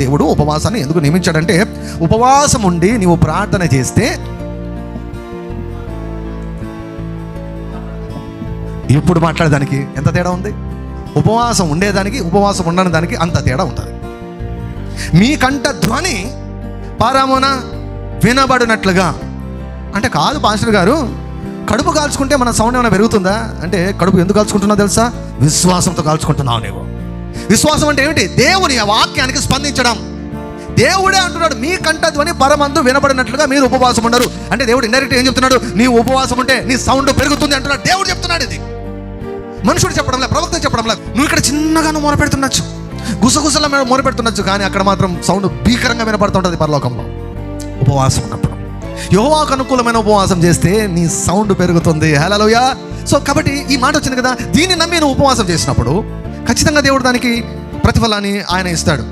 దేవుడు ఉపవాసాన్ని ఎందుకు నియమించాడంటే, ఉపవాసం ఉండి నీవు ప్రార్థన చేస్తే ఇప్పుడు మాట్లాడేదానికి ఎంత తేడా ఉంది? ఉపవాసం ఉండేదానికి ఉపవాసం ఉండని దానికి అంత తేడా ఉంటుంది. మీ కంట ధ్వని పరమున వినబడినట్లుగా అంటే కాదు పాస్టర్ గారు, కడుపు కాల్చుకుంటే మన సౌండ్ ఏమైనా పెరుగుతుందా అంటే, కడుపు ఎందుకు కాల్చుకుంటున్నావు తెలుసా? విశ్వాసంతో కాల్చుకుంటున్నావు నీవు. విశ్వాసం అంటే ఏమిటి? దేవుని వాక్యానికి స్పందించడం. దేవుడే అంటున్నాడు, మీ కంట ధ్వని పరమందు వినబడినట్లుగా మీరు ఉపవాసం ఉండరు అంటే దేవుడు ఇండైరెక్ట్ ఏం చెప్తున్నాడు? నీ ఉపవాసం ఉంటే నీ సౌండ్ పెరుగుతుంది అంటున్నాడు. దేవుడు చెప్తున్నాడు. ఇది మనుషుడు చెప్పడంలే, ప్రవక్త చెప్పడంలే. నువ్వు ఇక్కడ చిన్నగా మొరపెడుతుండొచ్చు, గుసగుసల మొరపెడుతుండొచ్చు, కానీ అక్కడ మాత్రం సౌండ్ భీకరంగా వినపడుతుంటుంది పరలోకంలో. ఉపవాసం ఉన్నప్పుడు యెహోవాకు అనుకూలమైన ఉపవాసం చేస్తే నీ సౌండ్ పెరుగుతుంది. హల్లెలూయా. సో కాబట్టి ఈ మాట వచ్చింది కదా, దీన్ని నమ్మి నువ్వు ఉపవాసం చేసినప్పుడు ఖచ్చితంగా దేవుడు దానికి ప్రతిఫలాన్ని ఆయన ఇస్తాడు.